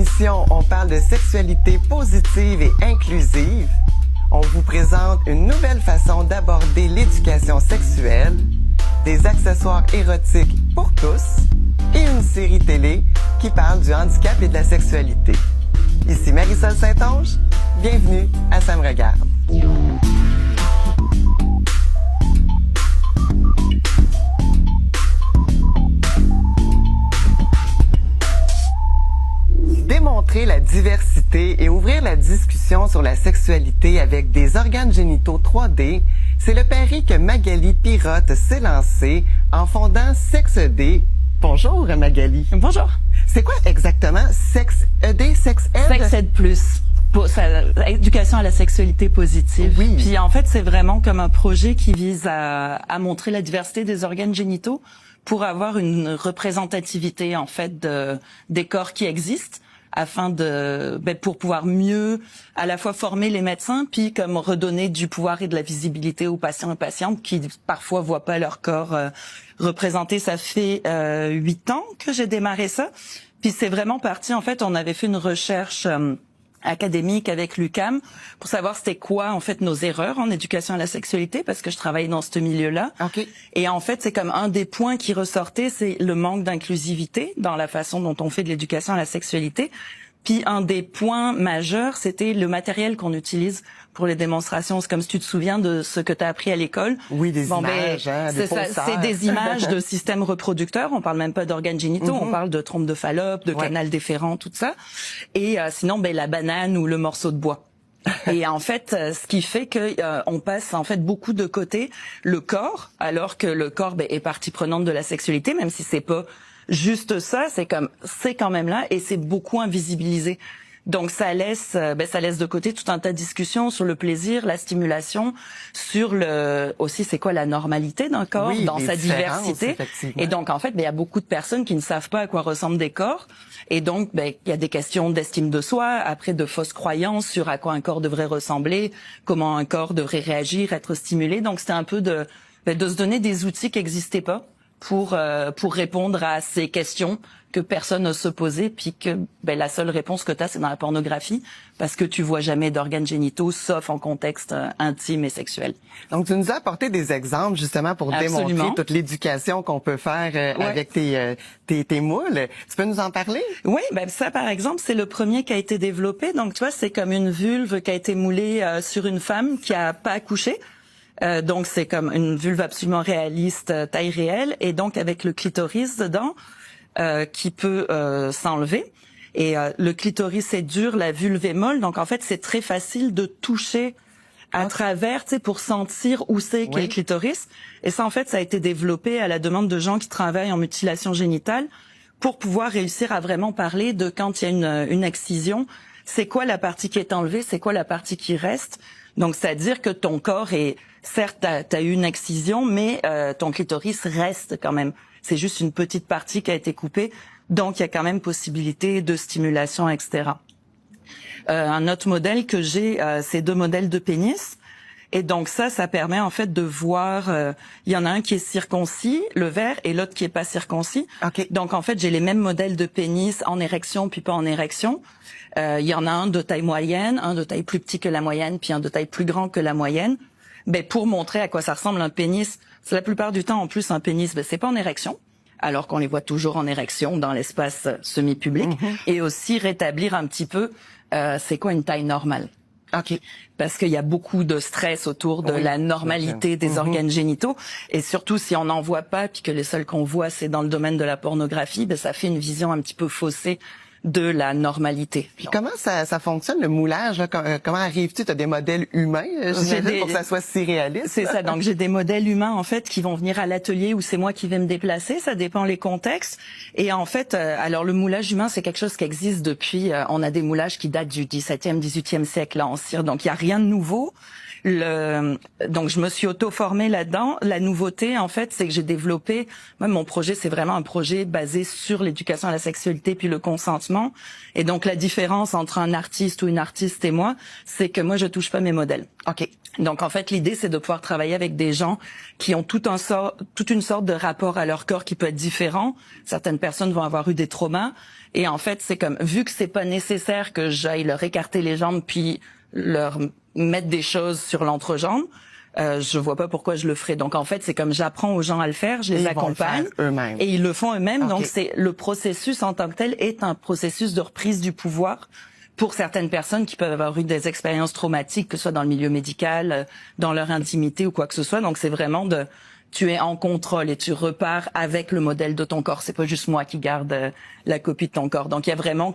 l'émission, on parle de sexualité positive et inclusive. On vous présente une nouvelle façon d'aborder l'éducation sexuelle, des accessoires érotiques pour tous et une série télé qui parle du handicap et de la sexualité. Ici Marisol Saint-Onge, bienvenue à Ça me regarde. Démontrer la diversité et ouvrir la discussion sur la sexualité avec des organes génitaux 3D, c'est le pari que Magali Pirotte s'est lancé en fondant SexED. Bonjour Magali. Bonjour. C'est quoi exactement SexED, SexEd? SexEd+. Pour éducation à la sexualité positive. Oui. Puis en fait, c'est vraiment comme un projet qui vise à montrer la diversité des organes génitaux pour avoir une représentativité en fait des corps qui existent, afin pour pouvoir mieux à la fois former les médecins, puis comme redonner du pouvoir et de la visibilité aux patients et patientes qui parfois voient pas leur corps représenté. Ça fait 8 ans que j'ai démarré ça. Puis c'est vraiment parti, en fait, on avait fait une recherche académique avec l'UQAM pour savoir c'était quoi en fait nos erreurs en éducation à la sexualité, parce que je travaille dans ce milieu-là. Okay. Et en fait, c'est comme un des points qui ressortait, c'est le manque d'inclusivité dans la façon dont on fait de l'éducation à la sexualité. Puis un des points majeurs, c'était le matériel qu'on utilise pour les démonstrations. C'est comme si tu te souviens de ce que tu as appris à l'école. Oui, des images, des posters. C'est des images de systèmes reproducteurs. On parle même pas d'organes génitaux, on parle de trompe de Fallope, de canal déférent, tout ça. Et sinon, la banane ou le morceau de bois. Et en fait, ce qui fait que on passe en fait beaucoup de côté le corps, alors que le corps est partie prenante de la sexualité, même si c'est pas juste ça, c'est quand même là et c'est beaucoup invisibilisé. Donc ça laisse de côté tout un tas de discussions sur le plaisir, la stimulation, sur aussi c'est quoi la normalité d'un corps dans sa diversité. Et donc en fait, il y a beaucoup de personnes qui ne savent pas à quoi ressemblent des corps. Et donc il y a des questions d'estime de soi, après de fausses croyances sur à quoi un corps devrait ressembler, comment un corps devrait réagir, être stimulé. Donc c'était un peu de se donner des outils qui n'existaient pas pour répondre à ces questions que personne n'ose se poser, puis que la seule réponse que tu as, c'est dans la pornographie, parce que tu vois jamais d'organes génitaux, sauf en contexte intime et sexuel. Donc, tu nous as apporté des exemples, justement, pour démontrer toute l'éducation qu'on peut faire avec tes moules. Tu peux nous en parler? Oui, ça, par exemple, c'est le premier qui a été développé. Donc, tu vois, c'est comme une vulve qui a été moulée sur une femme qui a pas accouché. Donc c'est comme une vulve absolument réaliste, taille réelle, et donc avec le clitoris dedans qui peut s'enlever. Et le clitoris est dur, la vulve est molle, donc en fait c'est très facile de toucher à travers, tu sais, pour sentir où c'est qu'est le clitoris. Et ça en fait ça a été développé à la demande de gens qui travaillent en mutilation génitale pour pouvoir réussir à vraiment parler de quand il y a une excision, c'est quoi la partie qui est enlevée, c'est quoi la partie qui reste. Donc c'est-à-dire que ton corps est certes, t'as eu une excision, mais ton clitoris reste quand même. C'est juste une petite partie qui a été coupée, donc il y a quand même possibilité de stimulation, etc. Un autre modèle que j'ai, c'est 2 modèles de pénis. Et donc ça permet en fait de voir, il y en a un qui est circoncis, le vert, et l'autre qui est pas circoncis. Okay. Donc en fait, j'ai les mêmes modèles de pénis en érection puis pas en érection. Il y en a un de taille moyenne, un de taille plus petit que la moyenne, puis un de taille plus grand que la moyenne. Pour montrer à quoi ça ressemble un pénis. C'est la plupart du temps en plus un pénis, c'est pas en érection, alors qu'on les voit toujours en érection dans l'espace semi-public, et aussi rétablir un petit peu c'est quoi une taille normale. Okay. Parce qu'il y a beaucoup de stress autour de la normalité des organes génitaux, et surtout si on n'en voit pas, puis que les seuls qu'on voit c'est dans le domaine de la pornographie, ça fait une vision un petit peu faussée de la normalité. Puis comment ça fonctionne, le moulage, là? Comment arrives-tu? Tu as des modèles humains, pour que ça soit si réaliste? C'est ça, donc j'ai des modèles humains, en fait, qui vont venir à l'atelier où c'est moi qui vais me déplacer, ça dépend les contextes. Et en fait, alors le moulage humain, c'est quelque chose qui existe depuis, on a des moulages qui datent du XVIIe, XVIIIe siècle là, en cire, donc il n'y a rien de nouveau. Donc je me suis auto-formée là-dedans. La nouveauté, en fait, c'est que j'ai développé, moi, mon projet, c'est vraiment un projet basé sur l'éducation à la sexualité puis le consentement. Et donc la différence entre un artiste ou une artiste et moi, c'est que moi, je touche pas mes modèles. OK. Donc en fait, l'idée, c'est de pouvoir travailler avec des gens qui ont toute une sorte de rapport à leur corps qui peut être différent. Certaines personnes vont avoir eu des traumas. Et en fait, c'est comme, vu que c'est pas nécessaire que j'aille leur écarter les jambes puis leur mettre des choses sur l'entrejambe, je vois pas pourquoi je le ferais. Donc en fait, c'est comme j'apprends aux gens à le faire, je les accompagne eux-mêmes. Et ils le font eux-mêmes. Okay. Donc c'est le processus en tant que tel est un processus de reprise du pouvoir pour certaines personnes qui peuvent avoir eu des expériences traumatiques, que ce soit dans le milieu médical, dans leur intimité ou quoi que ce soit. Donc c'est vraiment tu es en contrôle et tu repars avec le modèle de ton corps. C'est pas juste moi qui garde la copie de ton corps. Donc il y a vraiment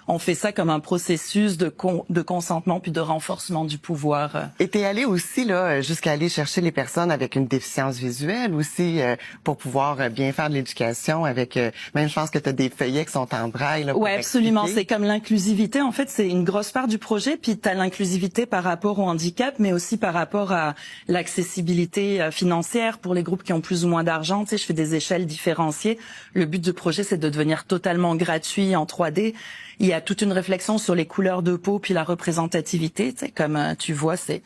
on fait ça comme un processus de consentement puis de renforcement du pouvoir. Et t'es allé aussi là jusqu'à aller chercher les personnes avec une déficience visuelle aussi pour pouvoir bien faire de l'éducation avec même je pense que t'as des feuillets qui sont en braille là. Ouais, absolument. Expliquer. C'est comme l'inclusivité. En fait, c'est une grosse part du projet. Puis t'as l'inclusivité par rapport au handicap, mais aussi par rapport à l'accessibilité financière pour les groupes qui ont plus ou moins d'argent. Tu sais, je fais des échelles différenciées. Le but du projet, c'est de devenir totalement gratuit en 3D. Il y a toute une réflexion sur les couleurs de peau puis la représentativité. Tu sais, comme tu vois, c'est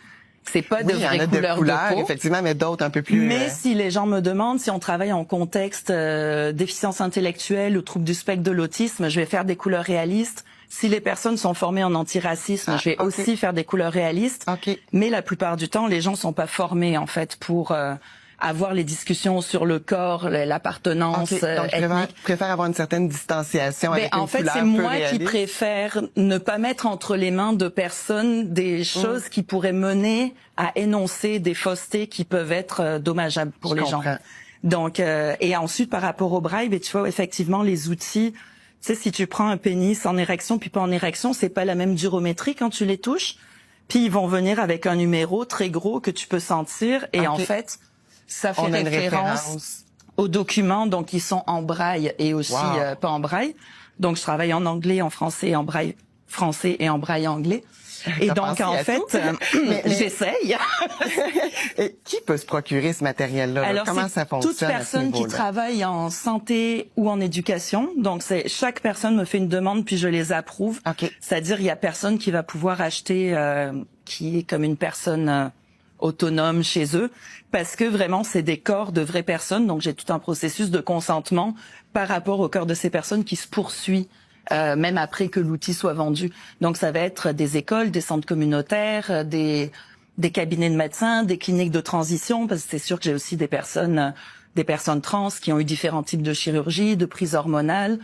pas de vraies couleurs de peau. Effectivement, mais d'autres un peu plus. Mais si les gens me demandent si on travaille en contexte déficience intellectuelle ou trouble du spectre de l'autisme, je vais faire des couleurs réalistes. Si les personnes sont formées en antiracisme, je vais aussi faire des couleurs réalistes. Mais la plupart du temps, les gens sont pas formés en fait pour avoir les discussions sur le corps, l'appartenance Donc, ethnique. préfère avoir une certaine distanciation avec une en fait, couleur c'est peu moi réaliste. qui préfère ne pas mettre entre les mains de personnes des choses qui pourraient mener à énoncer des faussetés qui peuvent être dommageables pour les gens. Donc, et ensuite, par rapport au braille, tu vois, effectivement, les outils, tu sais, si tu prends un pénis en érection puis pas en érection, c'est pas la même durométrie quand tu les touches. Puis ils vont venir avec un numéro très gros que tu peux sentir. Et en fait, ça fait référence aux documents, donc ils sont en braille et aussi pas en braille. Donc je travaille en anglais, en français, en braille français et en braille anglais. Et donc en fait, j'essaye. Et qui peut se procurer ce matériel-là? Alors, comment ça fonctionne? Toute personne qui travaille en santé ou en éducation. Donc chaque personne me fait une demande puis je les approuve. C'est-à-dire il y a personne qui va pouvoir acheter qui est comme une personne autonome chez eux, parce que vraiment c'est des corps de vraies personnes, donc j'ai tout un processus de consentement par rapport au corps de ces personnes qui se poursuit même après que l'outil soit vendu. Donc ça va être des écoles, des centres communautaires, des cabinets de médecins, des cliniques de transition, parce que c'est sûr que j'ai aussi des personnes trans qui ont eu différents types de chirurgie, de prise hormonale.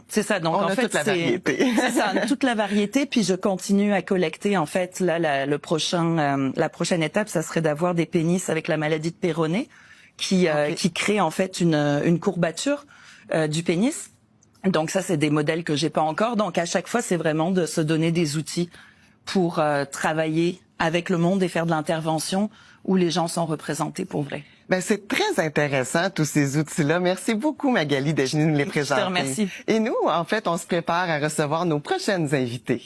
C'est ça. Donc on en fait, toute la variété. C'est ça, toute la variété. Puis je continue à collecter. En fait, là, la prochaine étape, ça serait d'avoir des pénis avec la maladie de Peyronie, qui crée en fait une courbature du pénis. Donc ça, c'est des modèles que j'ai pas encore. Donc à chaque fois, c'est vraiment de se donner des outils pour travailler avec le monde et faire de l'intervention où les gens sont représentés pour vrai. Ben c'est très intéressant tous ces outils-là. Merci beaucoup Magali d'être venue nous les présenter. Je te remercie. Et nous, en fait, on se prépare à recevoir nos prochaines invités.